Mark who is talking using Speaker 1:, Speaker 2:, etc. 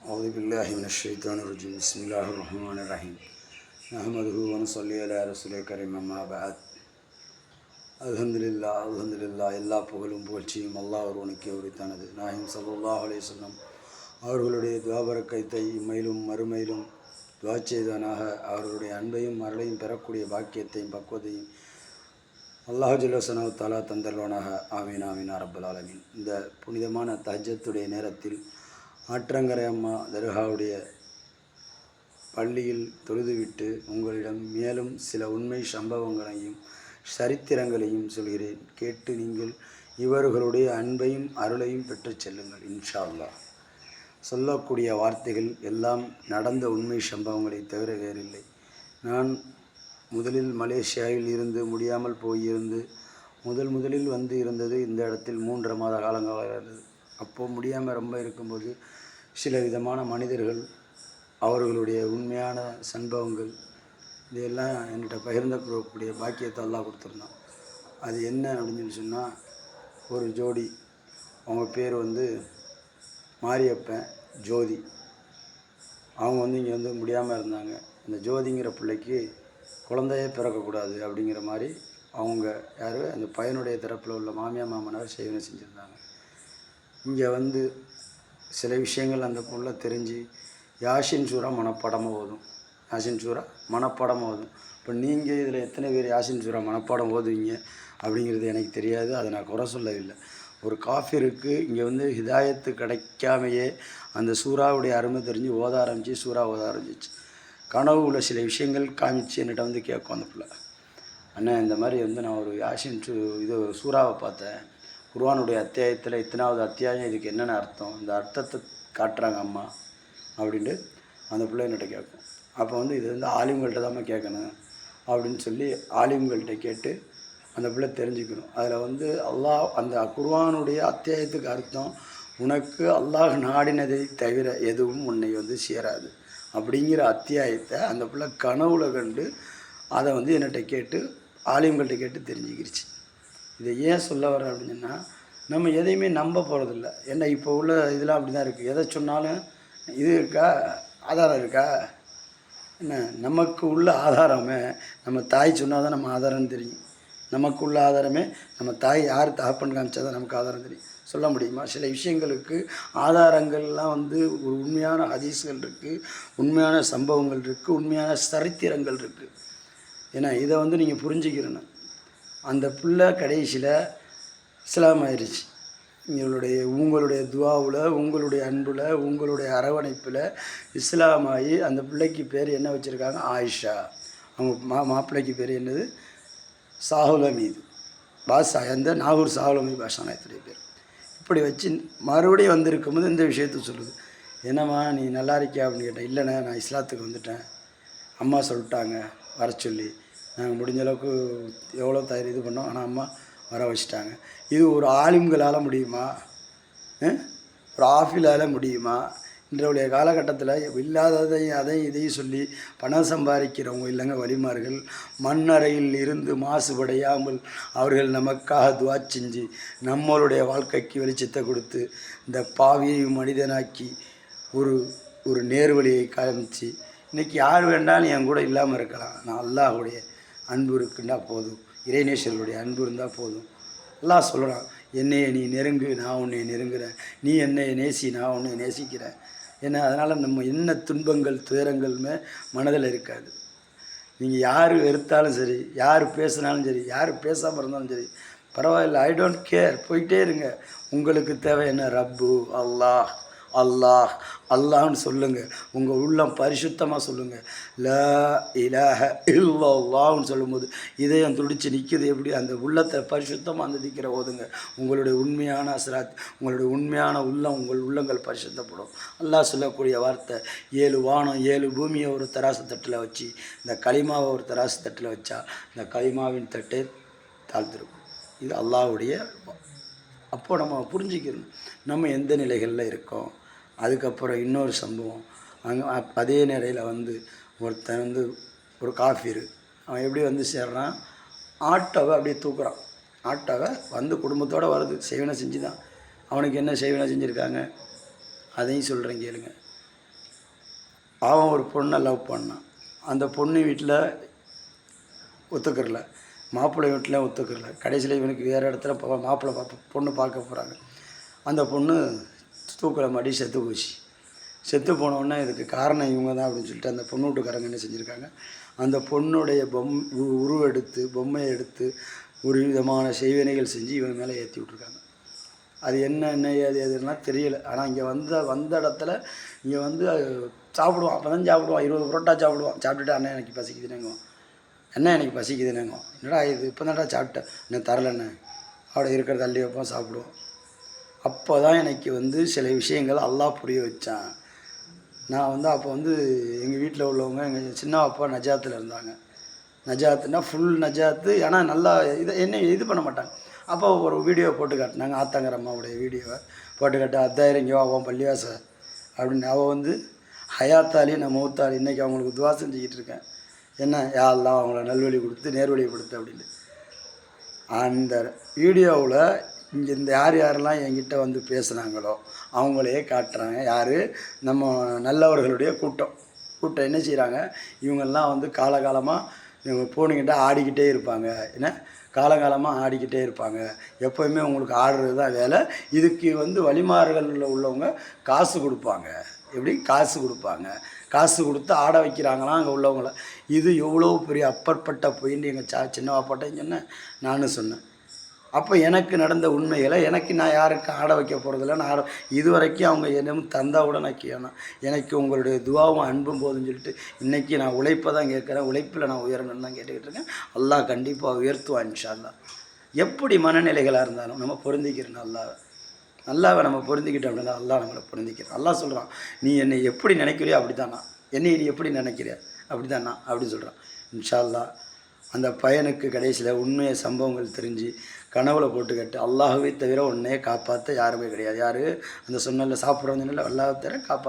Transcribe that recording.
Speaker 1: أعوذ بالله من الشيطان الرجيم بسم الله الرحمن الرحيم نحمده ونصلي على رسوله الكريم أما بعد அல்ஹம்துலில்லாஹ் எல்லா புகழும் புகழ்ச்சியும் அல்லாஹ் ஒருவனுக்கே உரித்தானது. நாயகம் ஸல்லல்லாஹு அலைஹி வஸல்லம் அவர்களுடைய துஆபரக்கத்தை இம்மையிலும் மறுமையிலும் துஆ செய்தவனாக அவர்களுடைய அன்பையும் அருளையும் பெறக்கூடிய பாக்கியத்தையும் பக்குவத்தையும் அல்லாஹ் ஜல்ல ஸனாஹு தஆலா தந்தருவானாக. ஆமீன் ஆமீன் ரப்பல் ஆலமீன். இந்த புனிதமான தஹஜ்ஜுடைய நேரத்தில் ஆற்றங்கரை அம்மா தர்காவுடைய பள்ளியில் தொழுதுவிட்டு உங்களிடம் மேலும் சில உண்மை சம்பவங்களையும் சரித்திரங்களையும் சொல்கிறேன். கேட்டு நீங்கள் இவர்களுடைய அன்பையும் அருளையும் பெற்று செல்லுங்கள் இன்ஷா அல்லாஹ். சொல்லக்கூடிய வார்த்தைகள் எல்லாம் நடந்த உண்மை சம்பவங்களை தவிர வேறில்லை. நான் முதலில் மலேசியாவில் இருந்து முடியாமல் போயிருந்து முதலில் வந்து இருந்தது இந்த இடத்தில் 3.5 மாத காலங்களாக இருந்தது. அப்போது முடியாமல் ரொம்ப இருக்கும்போது சில விதமான மனிதர்கள் அவர்களுடைய உண்மையான சம்பவங்கள் இதையெல்லாம் என்கிட்ட பகிர்ந்தக்கூடிய பாக்கியத்தை எல்லாம் கொடுத்துருந்தான். அது என்ன அப்படின்னு சொன்னால், ஒரு ஜோடி, அவங்க பேர் வந்து மாரியப்பன் ஜோதி. அவங்க இங்கே முடியாமல் இருந்தாங்க. அந்த ஜோதிங்கிற பிள்ளைக்கு குழந்தையே பிறக்கக்கூடாது அப்படிங்கிற மாதிரி அவங்க யார் அந்த பையனுடைய தரப்பில் உள்ள மாமியார் மாமனார் சேவனை செஞ்சுருந்தாங்க. இங்கே சில விஷயங்கள் அந்த புள்ள தெரிஞ்சு யாசின் சூரா மனப்பாடமாக ஓதும். யாசின் சூரா மனப்பாடமாக ஓதும். இப்போ நீங்கள் இதில் எத்தனை பேர் யாசின் சூரா மனப்பாடம் ஓதுவீங்க அப்படிங்கிறது எனக்கு தெரியாது. அதை நான் குறை சொல்லவில்லை. ஒரு காஃபிருக்கு இங்கே ஹிதாயத்து கிடைக்காமையே அந்த சூறாவுடைய அருமை தெரிஞ்சு ஓத ஆரம்பிச்சு சூறா ஓத ஆரம்பிச்சிச்சு. கனவுல சில விஷயங்கள் காமிச்சு என்கிட்ட கேட்கும் அந்த பிள்ளை. அண்ணன் இந்த மாதிரி நான் ஒரு யாசின் சூறாவை பார்த்தேன், குர்ஆனுடைய அத்தியாயத்தில் இத்தனாவது அத்தியாயம், இதுக்கு என்னென்ன அர்த்தம், இந்த அர்த்தத்தை காட்டுறாங்க அம்மா அப்படின்ட்டு அந்த பிள்ளை என்கிட்ட கேட்கும். அப்போ இது ஆலிம்கள்கிட்ட தான் கேட்கணும் அப்படின்னு சொல்லி ஆலிம்கள்கிட்ட கேட்டு அந்த பிள்ளை தெரிஞ்சுக்கணும். அதில் அல்லாஹ் அந்த குர்ஆனுடைய அத்தியாயத்துக்கு அர்த்தம், உனக்கு அல்லாஹ் நாடினதை தவிர எதுவும் உன்னை சேராது அப்படிங்கிற அத்தியாயத்தை அந்த பிள்ளை கனவுல கண்டு அதை என்கிட்ட கேட்டு ஆலிம்கள்கிட்ட கேட்டு தெரிஞ்சுக்கிருச்சு. இதை ஏன் சொல்ல வரேன் அப்படின்னா, நம்ம எதையுமே நம்ப போகிறதில்ல. ஏன்னா இப்போ உள்ள இதெல்லாம் அப்படி தான் இருக்குது. எதை சொன்னாலும் இது இருக்கா, ஆதாரம் இருக்கா, என்ன நமக்கு உள்ள ஆதாரமே நம்ம தாய் சொன்னால் தான் நம்ம ஆதாரம்னு தெரியும். நமக்கு உள்ள ஆதாரமே நம்ம தாய் யார் தகப்பன் காமிச்சா தான் நமக்கு ஆதாரம் தெரியும். சொல்ல முடியுமா? சில விஷயங்களுக்கு ஆதாரங்கள்லாம் ஒரு உண்மையான ஹதீஸ்கள் இருக்குது, உண்மையான சம்பவங்கள் இருக்குது, உண்மையான சரித்திரங்கள் இருக்குது. ஏன்னா இதை நீங்கள் புரிஞ்சுக்கிறணும். அந்த பிள்ளை கடைசியில் இஸ்லாம் ஆயிடுச்சு. உங்களுடைய துவாவில், உங்களுடைய அன்பில், உங்களுடைய அரவணைப்பில் இஸ்லாமாகி அந்த பிள்ளைக்கு பேர் என்ன வச்சுருக்காங்க? ஆயிஷா. அவங்க மாப்பிள்ளைக்கு பேர் என்னது? சாஹுல் ஹமீது பாஷா. அந்த நாகூர் சாஹுல் ஹமீது பாஷா நாயத்துடைய பேர். இப்படி வச்சு மறுபடியும் வந்திருக்கும்போது இந்த விஷயத்த சொல்லுது. என்னம்மா நீ நல்லா இருக்கியா அப்படின்னு கேட்டேன். இல்லைண்ணே, நான் இஸ்லாத்துக்கு வந்துட்டேன், அம்மா சொல்லிட்டாங்க வர சொல்லி. நாங்கள் முடிஞ்ச அளவுக்கு எவ்வளோ இது பண்ணோம், ஆனால் அம்மா வர வச்சுட்டாங்க. இது ஒரு ஆலிம்களால் முடியுமா? ஒரு ஆஃபிலால் முடியுமா? இன்றைய காலகட்டத்தில் இல்லாததையும் அதையும் இதையும் சொல்லி பணம் சம்பாதிக்கிறவங்க இல்லைங்க வலிமார்கள். மண்ணறையில் இருந்து மாசுபடையாமல் அவர்கள் நமக்காக துவா செஞ்சு நம்மளுடைய வாழ்க்கைக்கு வெளிச்சத்தை கொடுத்து இந்த பாவியை மனிதனாக்கி ஒரு நேர்வழியை காமிச்சு இன்றைக்கி யார் வேண்டாலும் என் கூட இல்லாமல் இருக்கலாம். நான் அல்லாஹுடைய அன்பு இருக்குன்னா போதும், இறைநேசர்களுடைய அன்பு இருந்தால் போதும். அல்லாஹ் சொல்கிறான், என்னையை நீ நெருங்கு, நான் உன்னை நெருங்குறேன், நீ என்னை நேசி, நான் உன்னை நேசிக்கிறேன். ஏன்னா அதனால் நம்ம என்ன துன்பங்கள் துயரங்களுமே மனதில் இருக்காது. நீங்கள் யார் வெறுத்தாலும் சரி, யார் பேசினாலும் சரி, யார் பேசாமல் இருந்தாலும் சரி, பரவாயில்ல, ஐ டோன்ட் கேர், போயிட்டே இருங்க. உங்களுக்கு தேவை என்ன? ரப்பு அல்லாஹ் அல்லாஹ் அல்லாஹ்னு சொல்லுங்கள். உங்கள் உள்ளம் பரிசுத்தமாக சொல்லுங்கள். லா இலாஹ இல்லல்லாஹ்னு சொல்லும்போது இதயம் துடிச்சு நிற்குது. எப்படி? அந்த உள்ளத்தை பரிசுத்தமாக அந்த திக்கிற ஓதுங்க. உங்களுடைய உண்மையான அஸ்ராத், உங்களுடைய உண்மையான உள்ளம், உங்கள் உள்ளங்கள் பரிசுத்தப்படும். அல்லாஹ் சொல்லக்கூடிய வார்த்தை, 7 வானம் 7 பூமியை ஒரு தராசு தட்டில் வச்சு இந்த களிமாவை ஒரு தராசு தட்டில் வச்சா இந்த களிமாவின் தட்டை தாழ்த்திருக்கும். இது அல்லாஹ்வுடைய. அப்போது நம்ம புரிஞ்சுக்கணும் நம்ம எந்த நிலைகளில் இருக்கோம். அதுக்கப்புறம் இன்னொரு சம்பவம், அதே நிலையில் ஒருத்தன் ஒரு காஃபிரு, அவன் எப்படி சேர்றான், ஆட்டோவை அப்படியே தூக்குறான். ஆட்டோவை குடும்பத்தோடு வருது, செய்வனை செஞ்சு தான். அவனுக்கு என்ன செய்வனை செஞ்சுருக்காங்க அதையும் சொல்கிறேன் கேளுங்க. அவன் ஒரு பொண்ணை லவ் பண்ணான். அந்த பொண்ணு வீட்டில் ஒத்துக்கிறல, மாப்பிள்ளை வீட்டில் ஒத்துக்கிறல. கடைசியில் இவனுக்கு வேறு இடத்துல மாப்பிள்ளை பொண்ணு பார்க்க போகிறாங்க. அந்த பொண்ணு தூக்கில் மாட்டி செத்து போச்சு. செத்து போனோடனே இதுக்கு காரணம் இவங்க தான் அப்படின்னு சொல்லிட்டு அந்த பொண்ணு வீட்டுக்காரங்க என்ன செஞ்சுருக்காங்க, அந்த பொண்ணுடைய உருவெடுத்து பொம்மையை எடுத்து ஒரு விதமான செய்வினைகள் செஞ்சு இவன் மேலே ஏற்றி விட்ருக்காங்க. அது என்ன ஏது எதுலாம் தெரியலை. ஆனால் இங்கே வந்த இடத்துல இங்கே வந்து சாப்பிடுவான். அப்போ தான் சாப்பிடுவான். 20 புரோட்டா சாப்பிடுவான். சாப்பிட்டுட்டு அண்ணன் எனக்கு பசிக்குதுனேங்க, என்ன எனக்கு பசிக்குதுனேங்க, என்னடா இது இப்போ தான்டா சாப்பிட்டேன், என்ன தரலண்ணே, அவட இருக்கிற தள்ளி வைப்போம் சாப்பிடுவோம். அப்போ தான் எனக்கு வந்து சில விஷயங்கள் அல்லாஹ் புரிய வச்சான். நான் வந்து அப்போ வந்து எங்கள் வீட்டில் உள்ளவங்க எங்கள் சின்ன அப்பா நஜாத்தில் இருந்தாங்க. நஜாத்துனா ஃபுல் நஜாத்து. ஆனால் நல்லா என்ன இது பண்ண மாட்டாங்க. அப்போ ஒரு வீடியோ போட்டு காட்டினாங்க, ஆத்தாங்கர் அம்மாவுடைய வீடியோவை போட்டு காட்ட, அத்தாயிரங்கோ அவன் பள்ளிவாச அப்படின்னு. அவள் வந்து ஹயாத்தாலி நான் மௌத்தாலி, இன்றைக்கி அவங்களுக்கு துவா செஞ்சுக்கிட்டு இருக்கேன். என்ன யா அல்லாஹ் அவங்கள நல்வழி கொடுத்து நேர்வழியை கொடுத்து அப்படின்னு. அந்த வீடியோவில் இங்கே இந்த யாரெல்லாம் என்கிட்ட வந்து பேசுனாங்களோ அவங்களையே காட்டுறாங்க. யார்? நம்ம நல்லவர்களுடைய கூட்டம் என்ன செய்கிறாங்க, இவங்கெல்லாம் வந்து காலகாலமாக இவங்க போனிக்கிட்ட ஆடிக்கிட்டே இருப்பாங்க. என்ன காலகாலமாக ஆடிக்கிட்டே இருப்பாங்க. எப்போயுமே உங்களுக்கு ஆடுறது தான் வேலை. இதுக்கு வந்து வழிமாறுகளில் உள்ளவங்க காசு கொடுப்பாங்க. எப்படி காசு கொடுப்பாங்க? காசு கொடுத்து ஆட வைக்கிறாங்களாம் அங்கே உள்ளவங்கள. இது எவ்வளோ பெரிய அப்பற்பட்ட பொயின்னு எங்கள் சின்னவா போட்டேன்னு சொன்னேன், நானும் சொன்னேன். அப்போ எனக்கு நடந்த உண்மைகளை நான் யாருக்கும் ஆட வைக்க போகிறதில்ல. நான் இது வரைக்கும் அவங்க என்னும் தந்தால் கூட நான் கேட்கணும். எனக்கு உங்களுடைய துவாவும் அன்பும் போதுன்னு சொல்லிட்டு இன்றைக்கி நான் உழைப்பை தான் கேட்குறேன். உழைப்பில் நான் உயரணும்னு தான் கேட்டுக்கிட்டு இருக்கேன். அல்லாஹ் கண்டிப்பாக உயர்த்துவான் இன்ஷா அல்லாஹ். எப்படி மனநிலைகளாக இருந்தாலும் நம்ம பொருந்திக்கிறோம். அல்லாவை நம்ம பொருந்திக்கிட்டோம் அப்படின்னா அல்லாஹ் நம்மளை பொருந்திக்கிறோம். அல்லாஹ் சொல்கிறான், நீ என்னை எப்படி நினைக்கிறியோ அப்படி தானா, என்னை நீ எப்படி நினைக்கிறிய அப்படி தானா அப்படின்னு சொல்கிறான். இன்ஷா அல்லாஹ் அந்த பையனுக்கு கடைசியில் உண்மையை சம்பவங்கள் தெரிஞ்சு கனவுல போட்டு கட்டு, அல்லாஹ்வை தவிர உன்னையே காப்பாற்ற யாருமே கிடையாது. யார்? அந்த சொன்னல சாப்பிட்றவங்க அல்லாஹ்வை தவிர காப்பாற்ற